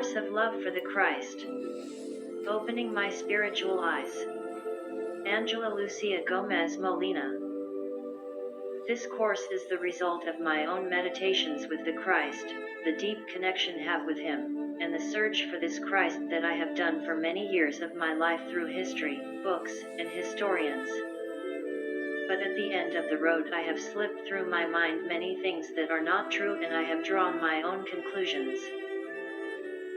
Course of Love for the Christ. Opening My Spiritual Eyes. Angela-Lucia Gomez Molina. This course is the result of my own meditations with the Christ, the deep connection I have with Him, and the search for this Christ that I have done for many years of my life through history, books, and historians. But at the end of the road I have slipped through my mind many things that are not true, and I have drawn my own conclusions.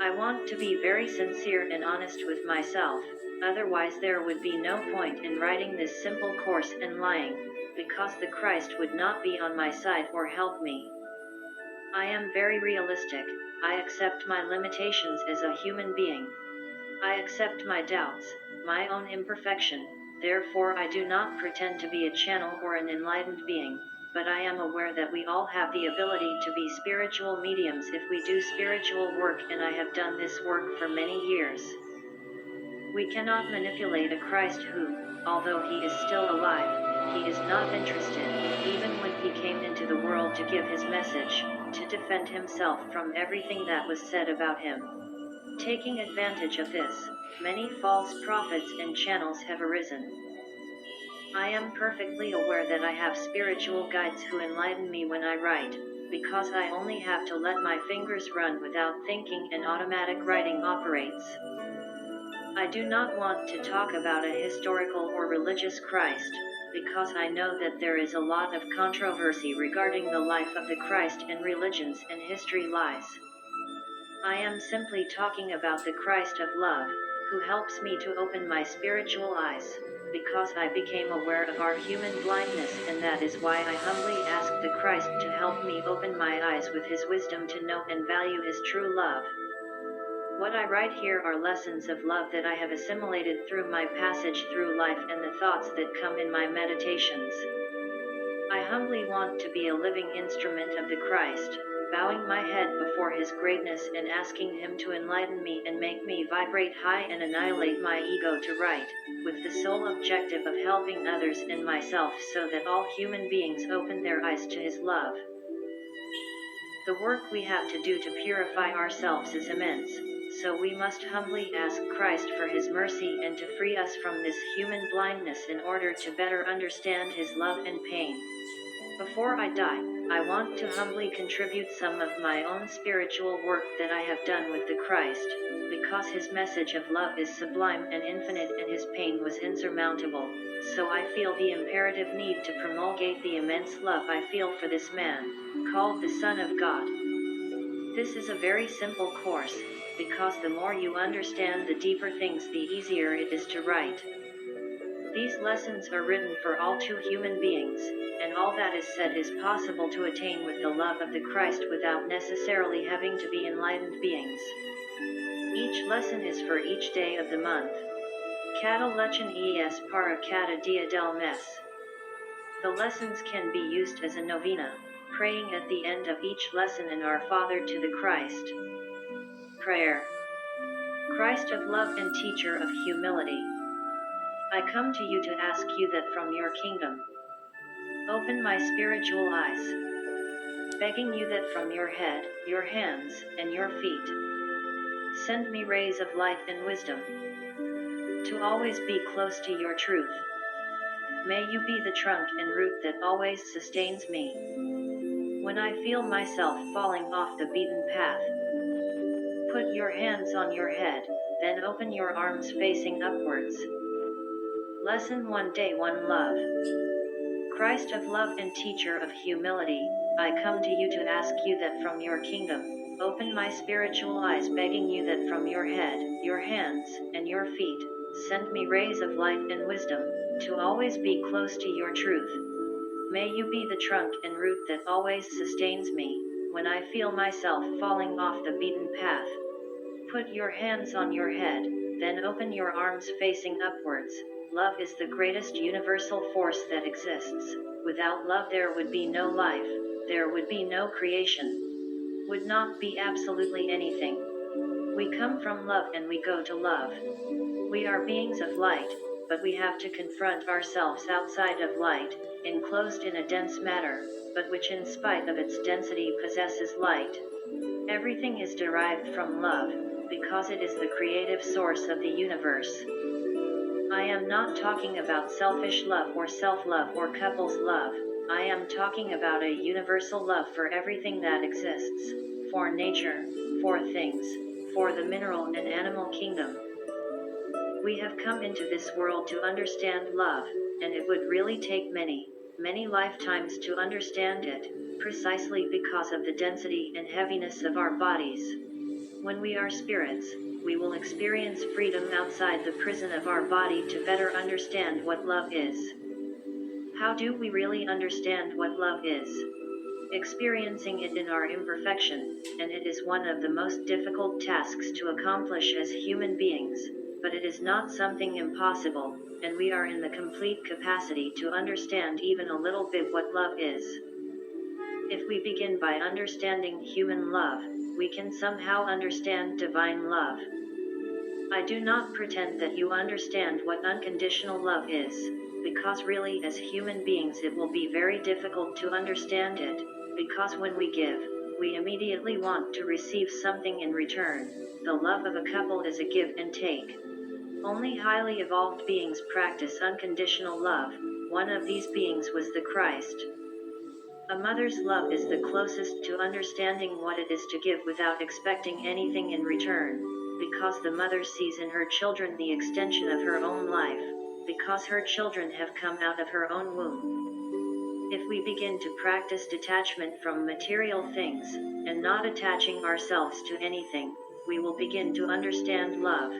I want to be very sincere and honest with myself, otherwise there would be no point in writing this simple course and lying, because the Christ would not be on my side or help me. I am very realistic. I accept my limitations as a human being. I accept my doubts, my own imperfection, therefore I do not pretend to be a channel or an enlightened being, but I am aware that we all have the ability to be spiritual mediums if we do spiritual work, and I have done this work for many years. We cannot manipulate a Christ who, although He is still alive, He is not interested, even when He came into the world to give His message, to defend Himself from everything that was said about Him. Taking advantage of this, many false prophets and channels have arisen. I am perfectly aware that I have spiritual guides who enlighten me when I write, because I only have to let my fingers run without thinking, and automatic writing operates. I do not want to talk about a historical or religious Christ, because I know that there is a lot of controversy regarding the life of the Christ, and religions and history lies. I am simply talking about the Christ of love, who helps me to open my spiritual eyes, because I became aware of our human blindness, and that is why I humbly ask the Christ to help me open my eyes with His wisdom to know and value His true love. What I write here are lessons of love that I have assimilated through my passage through life and the thoughts that come in my meditations. I humbly want to be a living instrument of the Christ, bowing my head before His greatness and asking Him to enlighten me and make me vibrate high and annihilate my ego to write, with the sole objective of helping others and myself so that all human beings open their eyes to His love. The work we have to do to purify ourselves is immense, so we must humbly ask Christ for His mercy and to free us from this human blindness in order to better understand His love and pain. Before I die, I want to humbly contribute some of my own spiritual work that I have done with the Christ, because His message of love is sublime and infinite and His pain was insurmountable, so I feel the imperative need to promulgate the immense love I feel for this man, called the Son of God. This is a very simple course, because the more you understand the deeper things, the easier it is to write. These lessons are written for all true human beings, and all that is said is possible to attain with the love of the Christ without necessarily having to be enlightened beings. Each lesson is for each day of the month. Cada lección es para cada día del mes. The lessons can be used as a novena, praying at the end of each lesson in Our Father to the Christ. Prayer. Christ of love and teacher of humility, I come to you to ask you that from your kingdom, open my spiritual eyes, begging you that from your head, your hands, and your feet, send me rays of light and wisdom, to always be close to your truth. May you be the trunk and root that always sustains me. When I feel myself falling off the beaten path, put your hands on your head, then open your arms facing upwards. Lesson 1 Day 1 Love. Christ of love and teacher of humility, I come to you to ask you that from your kingdom, open my spiritual eyes, begging you that from your head, your hands, and your feet, send me rays of light and wisdom, to always be close to your truth. May you be the trunk and root that always sustains me, when I feel myself falling off the beaten path. Put your hands on your head, then open your arms facing upwards. Love is the greatest universal force that exists. Without love there would be no life, there would be no creation. Would not be absolutely anything. We come from love and we go to love. We are beings of light, but we have to confront ourselves outside of light, enclosed in a dense matter, but which in spite of its density possesses light. Everything is derived from love, because it is the creative source of the universe. I am not talking about selfish love or self-love or couples love. I am talking about a universal love for everything that exists, for nature, for things, for the mineral and animal kingdom. We have come into this world to understand love, and it would really take many, many lifetimes to understand it, precisely because of the density and heaviness of our bodies. When we are spirits, we will experience freedom outside the prison of our body to better understand what love is. How do we really understand what love is? Experiencing it in our imperfection, and it is one of the most difficult tasks to accomplish as human beings, but it is not something impossible, and we are in the complete capacity to understand even a little bit what love is. If we begin by understanding human love, we can somehow understand divine love. I do not pretend that you understand what unconditional love is, because really as human beings it will be very difficult to understand it, because when we give, we immediately want to receive something in return. The love of a couple is a give and take. Only highly evolved beings practice unconditional love. One of these beings was the Christ. A mother's love is the closest to understanding what it is to give without expecting anything in return, because the mother sees in her children the extension of her own life, because her children have come out of her own womb. If we begin to practice detachment from material things, and not attaching ourselves to anything, we will begin to understand love.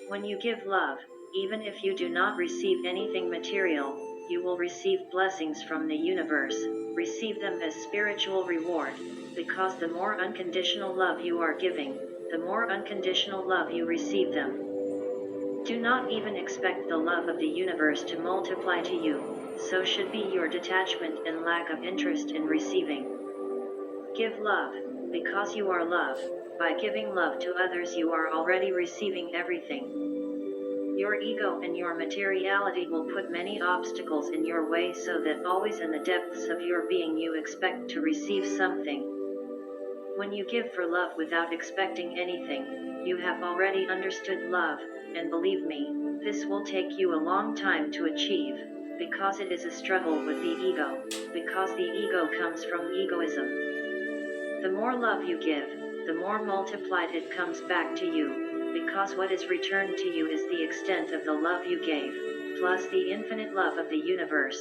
When you give love, even if you do not receive anything material, you will receive blessings from the universe. Receive them as spiritual reward, because the more unconditional love you are giving, the more unconditional love you receive them. Do not even expect the love of the universe to multiply to you, so should be your detachment and lack of interest in receiving. Give love, because you are love. By giving love to others you are already receiving everything. Your ego and your materiality will put many obstacles in your way so that always in the depths of your being you expect to receive something. When you give for love without expecting anything, you have already understood love, and believe me, this will take you a long time to achieve, because it is a struggle with the ego, because the ego comes from egoism. The more love you give, the more multiplied it comes back to you, because what is returned to you is the extent of the love you gave, plus the infinite love of the universe.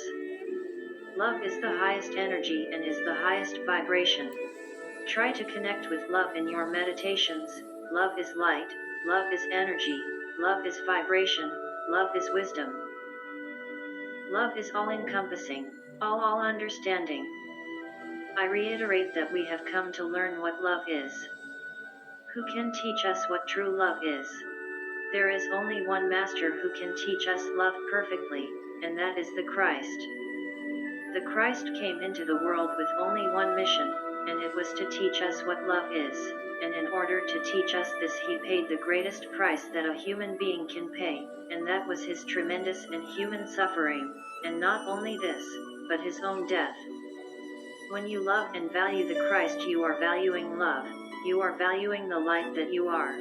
Love is the highest energy and is the highest vibration. Try to connect with love in your meditations. Love is light, love is energy, love is vibration, love is wisdom. Love is all-encompassing, all understanding. I reiterate that we have come to learn what love is. Who can teach us what true love is? There is only one master who can teach us love perfectly, and that is the Christ. The Christ came into the world with only one mission, and it was to teach us what love is, and in order to teach us this he paid the greatest price that a human being can pay, and that was his tremendous and human suffering, and not only this, but his own death. When you love and value the Christ you are valuing love, you are valuing the light that you are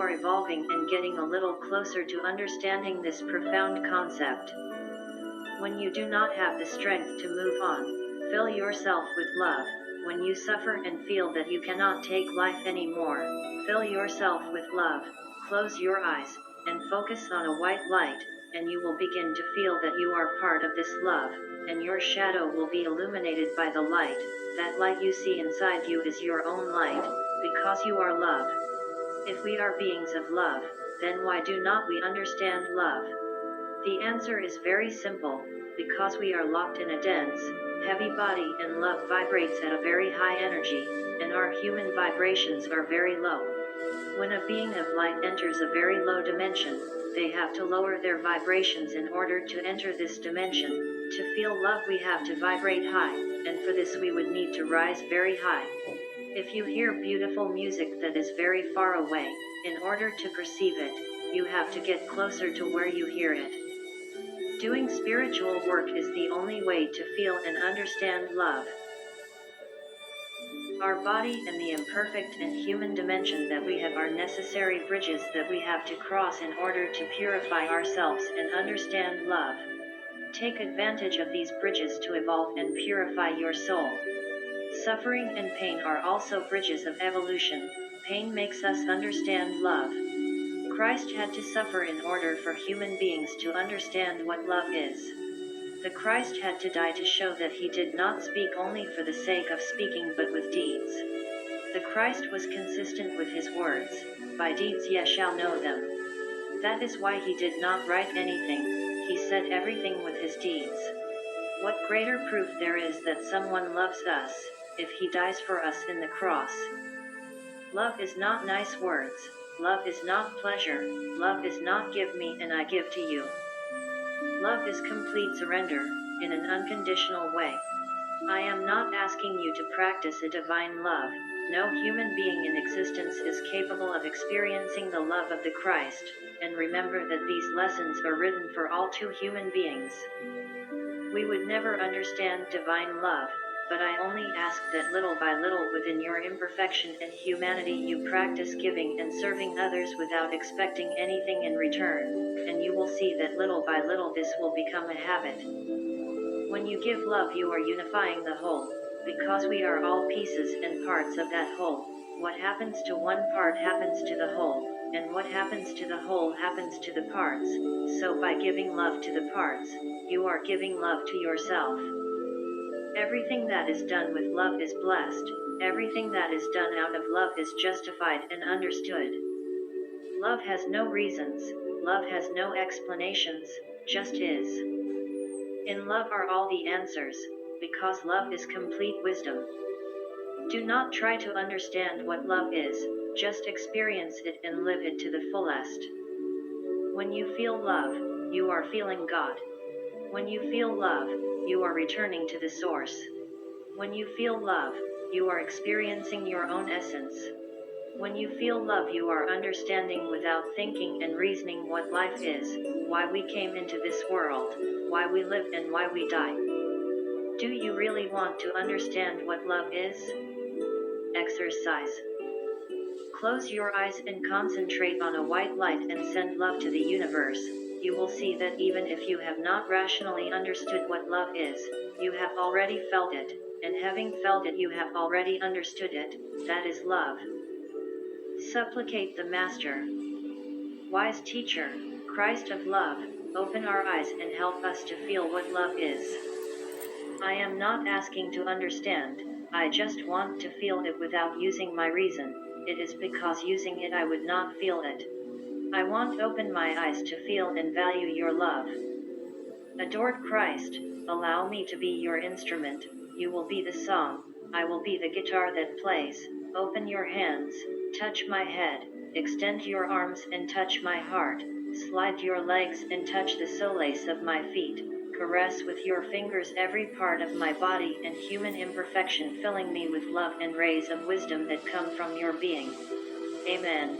evolving and getting a little closer to understanding this profound concept. When you do not have the strength to move on, fill yourself with love. When you suffer and feel that you cannot take life anymore, fill yourself with love, close your eyes, and focus on a white light, and you will begin to feel that you are part of this love, and your shadow will be illuminated by the light. That light you see inside you is your own light, because you are love. If we are beings of love, then why do not we understand love? The answer is very simple, because we are locked in a dense, heavy body and love vibrates at a very high energy, and our human vibrations are very low. When a being of light enters a very low dimension, they have to lower their vibrations in order to enter this dimension. To feel love we have to vibrate high, and for this we would need to rise very high. If you hear beautiful music that is very far away, in order to perceive it, you have to get closer to where you hear it. Doing spiritual work is the only way to feel and understand love. Our body and the imperfect and human dimension that we have are necessary bridges that we have to cross in order to purify ourselves and understand love. Take advantage of these bridges to evolve and purify your soul. Suffering and pain are also bridges of evolution. Pain makes us understand love. Christ had to suffer in order for human beings to understand what love is. The Christ had to die to show that he did not speak only for the sake of speaking but with deeds. The Christ was consistent with his words, "By deeds ye shall know them." That is why he did not write anything, he said everything with his deeds. What greater proof there is that someone loves us, if he dies for us in the cross. Love is not nice words, love is not pleasure, love is not give me and I give to you. Love is complete surrender, in an unconditional way. I am not asking you to practice a divine love. No human being in existence is capable of experiencing the love of the Christ, and remember that these lessons are written for all true human beings. We would never understand divine love, but I only ask that little by little within your imperfection and humanity you practice giving and serving others without expecting anything in return, and you will see that little by little this will become a habit. When you give love you are unifying the whole, because we are all pieces and parts of that whole. What happens to one part happens to the whole, and what happens to the whole happens to the parts. So by giving love to the parts, you are giving love to yourself. Everything that is done with love is blessed. Everything that is done out of love is justified and understood. Love has no reasons, love has no explanations, just is. In love are all the answers, because love is complete wisdom. Do not try to understand what love is, just experience it and live it to the fullest. When you feel love, you are feeling God. When you feel love, you are returning to the source. When you feel love, you are experiencing your own essence. When you feel love you are understanding without thinking and reasoning what life is, why we came into this world, why we live and why we die. Do you really want to understand what love is? Exercise. Close your eyes and concentrate on a white light and send love to the universe. You will see that even if you have not rationally understood what love is, you have already felt it, and having felt it you have already understood it. That is love. Supplicate the Master. Wise Teacher, Christ of love, open our eyes and help us to feel what love is. I am not asking to understand, I just want to feel it without using my reason. It is because using it I would not feel it. I want open my eyes to feel and value your love. Adored Christ, allow me to be your instrument. You will be the song, I will be the guitar that plays. Open your hands, touch my head, extend your arms and touch my heart. Slide your legs and touch the soles of my feet. Caress with your fingers every part of my body and human imperfection, filling me with love and rays of wisdom that come from your being. Amen.